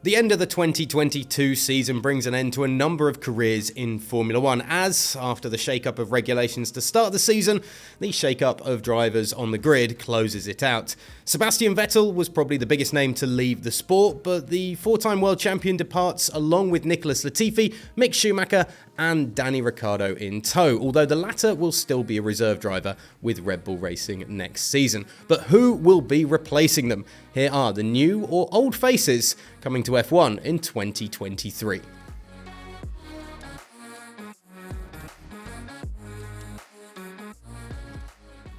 The end of the 2022 season brings an end to a number of careers in Formula One as, after the shake-up of regulations to start the season, the shake-up of drivers on the grid closes it out. Sebastian Vettel was probably the biggest name to leave the sport, but the four-time world champion departs along with Nicholas Latifi, Mick Schumacher and Danny Ricciardo in tow, although the latter will still be a reserve driver with Red Bull Racing next season. But who will be replacing them? Here are the new or old faces coming to F1 in 2023.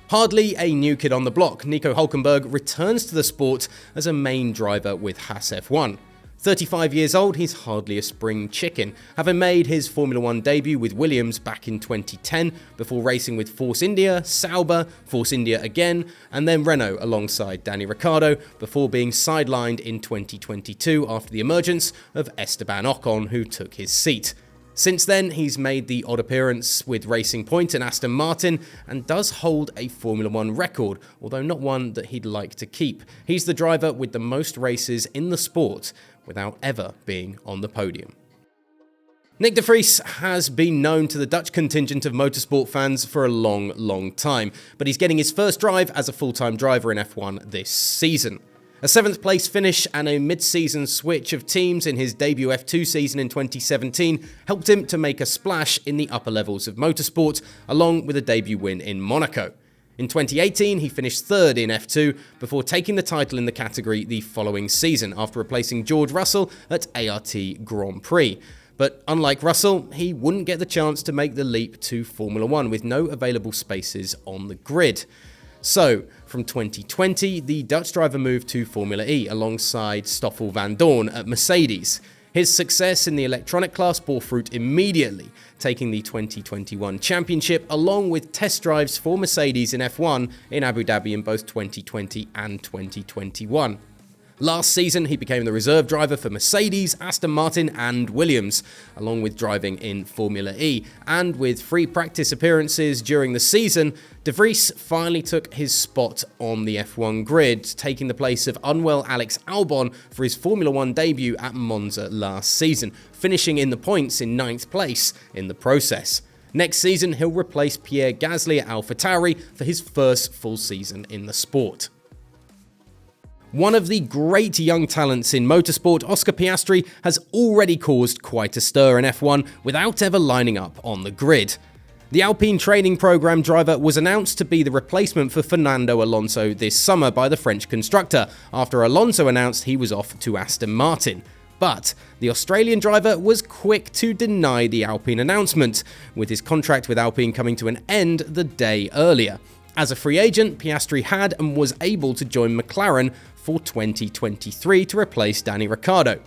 Hardly a new kid on the block, Nico Hülkenberg returns to the sport as a main driver with Haas F1. 35 years old, he's hardly a spring chicken, having made his Formula One debut with Williams back in 2010 before racing with Force India, Sauber, Force India again, and then Renault alongside Danny Ricciardo before being sidelined in 2022 after the emergence of Esteban Ocon, who took his seat. Since then, he's made the odd appearance with Racing Point and Aston Martin and does hold a Formula One record, although not one that he'd like to keep. He's the driver with the most races in the sport without ever being on the podium. Nick de Vries has been known to the Dutch contingent of motorsport fans for a long time, but he's getting his first drive as a full-time driver in F1 this season. A 7th place finish and a mid-season switch of teams in his debut F2 season in 2017 helped him to make a splash in the upper levels of motorsport, along with a debut win in Monaco. In 2018, he finished third in F2 before taking the title in the category the following season after replacing George Russell at ART Grand Prix. But unlike Russell, he wouldn't get the chance to make the leap to Formula One with no available spaces on the grid. So, from 2020, the Dutch driver moved to Formula E alongside Stoffel Vandoorne at Mercedes. His success in the electronic class bore fruit immediately, taking the 2021 championship along with test drives for Mercedes in F1 in Abu Dhabi in both 2020 and 2021. Last season, he became the reserve driver for Mercedes, Aston Martin and Williams, along with driving in Formula E. And with free practice appearances during the season, de Vries finally took his spot on the F1 grid, taking the place of unwell Alex Albon for his Formula One debut at Monza last season, finishing in the points in 9th place in the process. Next season, he'll replace Pierre Gasly at AlphaTauri for his first full season in the sport. One of the great young talents in motorsport, Oscar Piastri, has already caused quite a stir in F1 without ever lining up on the grid. The Alpine training program driver was announced to be the replacement for Fernando Alonso this summer by the French constructor, after Alonso announced he was off to Aston Martin. But the Australian driver was quick to deny the Alpine announcement, with his contract with Alpine coming to an end the day earlier. As a free agent, Piastri had and was able to join McLaren for 2023 to replace Danny Ricciardo.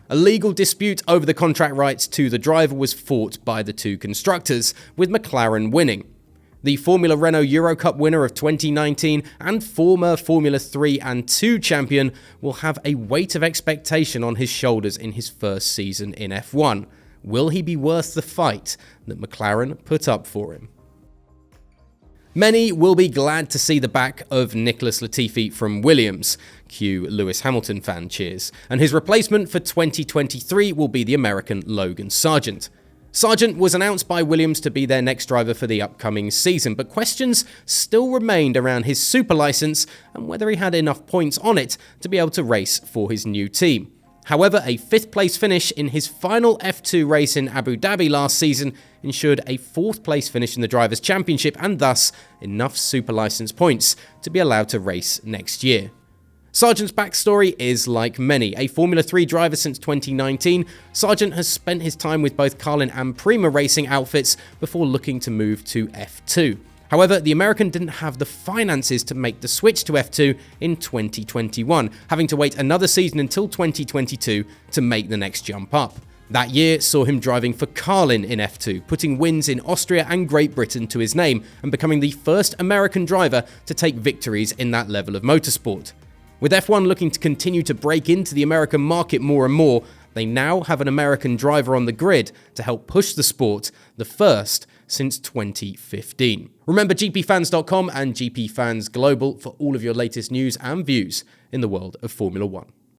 A legal dispute over the contract rights to the driver was fought by the two constructors, with McLaren winning. The Formula Renault Eurocup winner of 2019 and former Formula 3 and 2 champion will have a weight of expectation on his shoulders in his first season in F1. Will he be worth the fight that McLaren put up for him? Many will be glad to see the back of Nicholas Latifi from Williams. Cue Lewis Hamilton fan cheers. And his replacement for 2023 will be the American Logan Sargeant. Sargeant was announced by Williams to be their next driver for the upcoming season, but questions still remained around his super license and whether he had enough points on it to be able to race for his new team. However, a 5th place finish in his final F2 race in Abu Dhabi last season ensured a 4th place finish in the Drivers' Championship and thus enough super license points to be allowed to race next year. Sargeant's backstory is like many. A Formula 3 driver since 2019, Sargeant has spent his time with both Carlin and Prema racing outfits before looking to move to F2. However, the American didn't have the finances to make the switch to F2 in 2021, having to wait another season until 2022 to make the next jump up. That year saw him driving for Carlin in F2, putting wins in Austria and Great Britain to his name and becoming the first American driver to take victories in that level of motorsport. With F1 looking to continue to break into the American market more and more, they now have an American driver on the grid to help push the sport, the first since 2015. Remember GPFans.com and GPFans Global for all of your latest news and views in the world of Formula One.